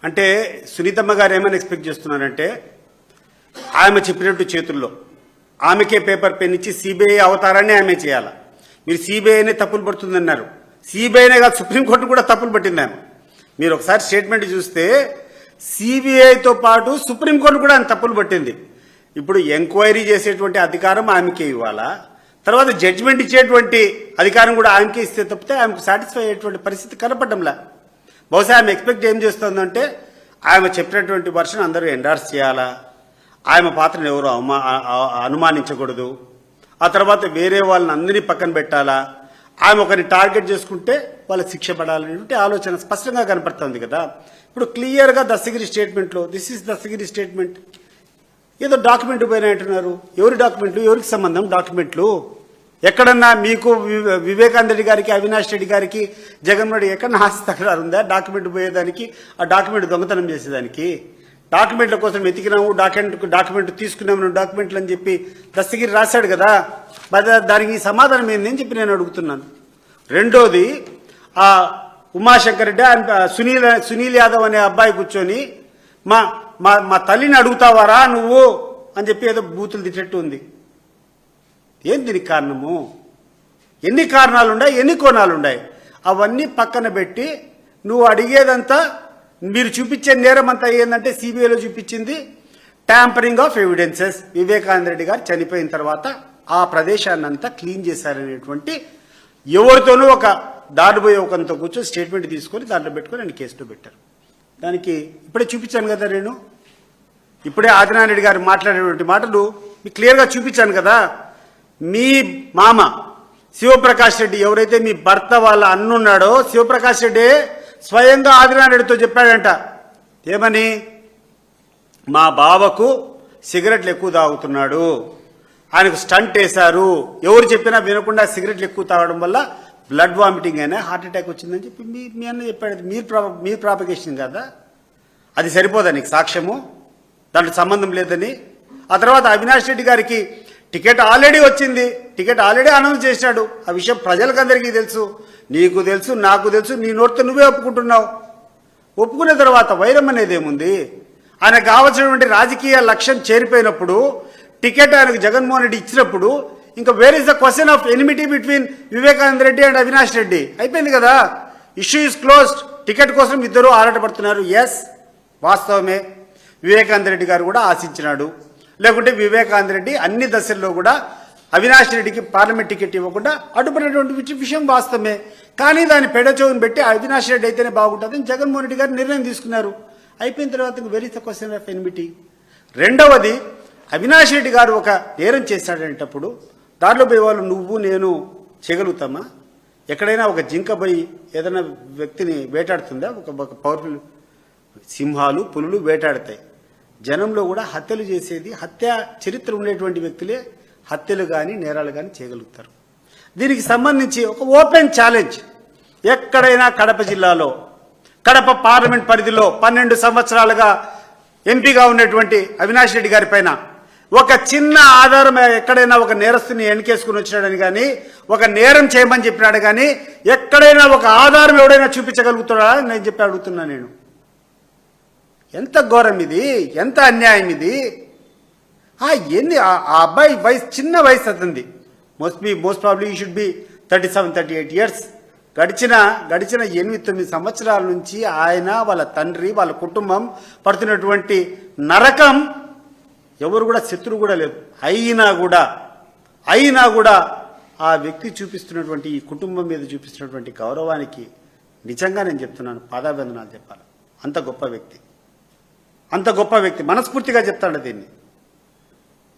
అంటే సునీతమ్మ గారు ఏమైనా ఎక్స్పెక్ట్ చేస్తున్నారంటే ఆమె చెప్పినట్టు చేతుల్లో ఆమెకే పేపర్ పెన్ ఇచ్చి సిబిఐ అవతారాన్ని ఆమె చేయాలి. మీరు సిబిఐనే తప్పులు పడుతుందన్నారు. సిబిఐనే కాదు, సుప్రీంకోర్టు కూడా తప్పులు పట్టింది ఆమె. మీరు ఒకసారి స్టేట్మెంట్ చూస్తే సిబిఐతో పాటు సుప్రీంకోర్టు కూడా ఆమె తప్పులు పట్టింది. ఇప్పుడు ఎంక్వైరీ చేసేటువంటి అధికారం ఆమెకే ఇవ్వాలా, తర్వాత జడ్జిమెంట్ ఇచ్చేటువంటి అధికారం కూడా ఆమెకే ఇస్తే తప్పితే ఆమెకు సాటిస్ఫై అయ్యేటువంటి పరిస్థితి కనపడంలా. బహుశా ఆమె ఎక్స్పెక్ట్ ఏం చేస్తుందంటే ఆమె చెప్పినటువంటి వర్షన్ అందరూ ఎండార్స్ చేయాలా, ఆమె పాత్రను ఎవరు అనుమానించకూడదు, ఆ తర్వాత వేరే వాళ్ళని అందరినీ పక్కన పెట్టాలా, ఆమె ఒకరిని టార్గెట్ చేసుకుంటే వాళ్ళ శిక్ష పడాలనేటువంటి ఆలోచన స్పష్టంగా కనపడుతుంది కదా. ఇప్పుడు క్లియర్గా దస్తగిరి స్టేట్మెంట్లో దిస్ ఈస్ దస్తగిరి స్టేట్మెంట్. ఏదో డాక్యుమెంట్ పోయినా అంటున్నారు. ఎవరి డాక్యుమెంట్లు, ఎవరికి సంబంధం డాక్యుమెంట్లు? ఎక్కడన్నా మీకు వివేకానంద రెడ్డి గారికి, అవినాష్ రెడ్డి గారికి, జగన్మోహన్ రెడ్డి ఎక్కడన్నా ఆస్తి తగరారు ఉందా డాక్యుమెంట్ పోయేదానికి, ఆ డాక్యుమెంట్ దొంగతనం చేసేదానికి? డాక్యుమెంట్ల కోసం వెతికినాము, డాక్యుమెంట్ తీసుకున్నాము డాక్యుమెంట్లు అని చెప్పి దస్తగిరి రాశాడు కదా. దానికి సమాధానం ఏంది అని చెప్పి నేను అడుగుతున్నాను. రెండోది, ఆ ఉమాశంకర్ రెడ్డి సునీల్ యాదవ్ అనే అబ్బాయి కూర్చొని మా మా మా తల్లిని అడుగుతావారా నువ్వు అని చెప్పి ఏదో బూతులు తిట్టట్టు ఉంది. ఏం దీనికి కారణము? ఎన్ని కారణాలు ఉన్నాయి, ఎన్ని కోణాలు ఉన్నాయి? అవన్నీ పక్కన పెట్టి నువ్వు అడిగేదంతా, మీరు చూపించే నేరం అంతా ఏంటంటే సిబిఐలో చూపించింది tampering of evidences. Vivekananda Reddy గారు చనిపోయిన తర్వాత ఆ ప్రదేశాన్ని అంతా క్లీన్ చేశారనేటువంటి ఎవరితోనూ ఒక దాడిపోయే ఒకరితో కూర్చొని స్టేట్మెంట్ తీసుకొని దాంట్లో పెట్టుకొని ఆయన కేసులో పెట్టారు. దానికి ఇప్పుడే చూపించాను కదా, నేను ఇప్పుడే ఆదినారాయణ రెడ్డి గారు మాట్లాడేటువంటి మాటలు మీకు క్లియర్గా చూపించాను కదా. మీ మామ శివప్రకాష్ రెడ్డి, ఎవరైతే మీ భర్త వాళ్ళ అన్నున్నాడో శివప్రకాష్ రెడ్డి స్వయంగా ఆదినారాయణ రెడ్డితో చెప్పాడంట. ఏమని? మా బావకు సిగరెట్లు ఎక్కువ తాగుతున్నాడు, ఆయనకు స్టంట్ వేశారు, ఎవరు చెప్పినా వినకుండా సిగరెట్లు ఎక్కువ తాగడం వల్ల బ్లడ్ వామిటింగ్ అయినా హార్ట్ అటాక్ వచ్చిందని చెప్పి మీ అన్న చెప్పాడు. మీరు ప్రాపగేషన్ కదా, అది సరిపోదా నీకు సాక్ష్యము? దాంట్లో సంబంధం లేదని. ఆ తర్వాత అవినాష్ రెడ్డి గారికి టికెట్ ఆల్రెడీ వచ్చింది, టికెట్ ఆల్రెడీ అనౌన్స్ చేశాడు. ఆ విషయం ప్రజలకందరికీ తెలుసు, నీకు తెలుసు, నాకు తెలుసు. నీ నోటితో నువ్వే ఒప్పుకుంటున్నావు. ఒప్పుకున్న తర్వాత వైరం అనేది ఏముంది? ఆయనకు కావాల్సినటువంటి రాజకీయ లక్ష్యం చేరిపోయినప్పుడు, టికెట్ ఆయనకు జగన్మోహన్ రెడ్డి ఇచ్చినప్పుడు, ఇంకా where is the question of enmity between Vivekananda Reddy and Avinash Reddy? అయిపోయింది కదా, ఇష్యూ ఈజ్ క్లోజ్డ్. టికెట్ కోసం ఇద్దరు ఆరాటపడుతున్నారు. ఎస్, వాస్తవమే. వివేకానంద రెడ్డి గారు కూడా ఆశించినాడు, లేకుంటే వివేకానంద రెడ్డి అన్ని దశల్లో కూడా అవినాష్ రెడ్డికి పార్లమెంట్ టికెట్ ఇవ్వకుండా అడ్డుపడినటువంటి విషయం వాస్తవమే. కానీ దాన్ని పెడచోని పెట్టి అవినాష్ రెడ్డి అయితేనే బాగుంటుందని జగన్మోహన్ రెడ్డి గారు నిర్ణయం తీసుకున్నారు. అయిపోయిన తర్వాత very the question of enmity. రెండవది, అవినాష్ రెడ్డి గారు ఒక నేరం చేశాడనేటప్పుడు దారిలో పోయే వాళ్ళు నువ్వు నేను చేయగలుగుతామా? ఎక్కడైనా ఒక జింక పోయి ఏదైనా వ్యక్తిని వేటాడుతుందా? ఒక పవర్ఫుల్ సింహాలు, పులులు వేటాడతాయి. జనంలో కూడా హత్యలు చేసేది, హత్య చరిత్ర ఉండేటువంటి వ్యక్తులే హత్యలు కానీ నేరాలు కానీ చేయగలుగుతారు. దీనికి సంబంధించి ఒక ఓపెన్ ఛాలెంజ్, ఎక్కడైనా కడప జిల్లాలో, కడప పార్లమెంట్ పరిధిలో 12 సంవత్సరాలుగా ఎంపీగా ఉన్నటువంటి అవినాష్ రెడ్డి గారి పైన ఒక చిన్న ఆధారం, ఎక్కడైనా ఒక నేరస్తుని ఎన్నికేసుకుని వచ్చినాడని కానీ, ఒక నేరం చేయమని చెప్పినాడు కానీ, ఎక్కడైనా ఒక ఆధారం ఎవడైనా చూపించగలుగుతాడా నేను చెప్పి అడుగుతున్నా నేను. ఎంత ఘోరం ఇది, ఎంత అన్యాయం ఇది! ఎన్ని ఆ అబ్బాయి వయసు, చిన్న వయసు అతనిది. Most probably you should be 37-38 years. గడిచిన 8-9 సంవత్సరాల నుంచి ఆయన, వాళ్ళ తండ్రి, వాళ్ళ కుటుంబం పడుతున్నటువంటి నరకం ఎవరు కూడా శత్రువు కూడా లేదు. అయినా కూడా ఆ వ్యక్తి చూపిస్తున్నటువంటి, ఈ కుటుంబం మీద చూపిస్తున్నటువంటి గౌరవానికి నిజంగా నేను చెప్తున్నాను, పాదాభివందనాలు చెప్పాలి. అంత గొప్ప వ్యక్తి మనస్ఫూర్తిగా చెప్తాడు దీన్ని.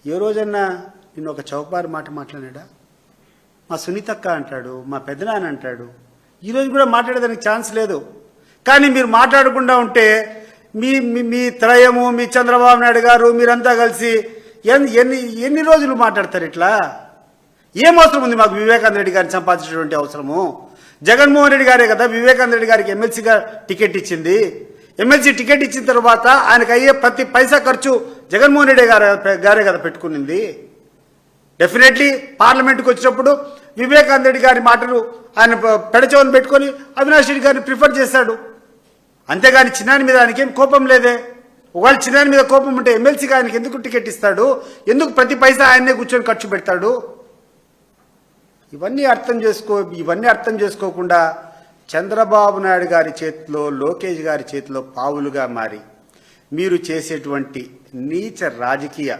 ఏ రోజన్నా నిన్ను ఒక చౌకబారు మాట మాట్లాడాడా? మా సునీతక్క అంటాడు, మా పెద్దనాన్న అంటాడు. ఈరోజు కూడా మాట్లాడేదానికి ఛాన్స్ లేదు. కానీ మీరు మాట్లాడకుండా ఉంటే మీ త్రయము, మీ చంద్రబాబు నాయుడు గారు, మీరంతా కలిసి ఎన్ని రోజులు మాట్లాడతారు ఇట్లా? ఏం అవసరం ఉంది మాకు వివేకానంద రెడ్డి గారిని సంపాదించేటువంటి అవసరము? జగన్మోహన్ రెడ్డి గారే కదా వివేకానంద రెడ్డి గారికి ఎమ్మెల్సీగా టికెట్ ఇచ్చింది. ఎమ్మెల్సీ టికెట్ ఇచ్చిన తర్వాత ఆయనకు అయ్యే ప్రతి పైసా ఖర్చు జగన్మోహన్ రెడ్డి గారే కదా పెట్టుకునింది. డెఫినెట్లీ పార్లమెంట్కి వచ్చినప్పుడు వివేకానంద రెడ్డి గారి మాటలు ఆయన పెడచవని పెట్టుకొని అవినాష్ రెడ్డి గారిని ప్రిఫర్ చేశాడు. అంతేగాని చిన్నాని మీద ఆయనకేం కోపం లేదే. ఒకవేళ చిన్నాని మీద కోపం ఉంటే ఎమ్మెల్సీగా ఆయనకి ఎందుకు టికెట్ ఇస్తాడు? ఎందుకు ప్రతి పైసా ఆయన్నే కూర్చొని ఖర్చు పెడతాడు? ఇవన్నీ అర్థం చేసుకోకుండా చంద్రబాబు నాయుడు గారి చేతిలో, లోకేష్ గారి చేతిలో పావులుగా మారి మీరు చేసేటువంటి నీచ రాజకీయ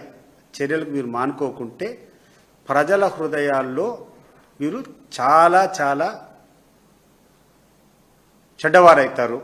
చర్యలకు మీరు మానుకోకుంటే ప్రజల హృదయాల్లో మీరు చాలా చాలా చెడ్డవారవుతారు.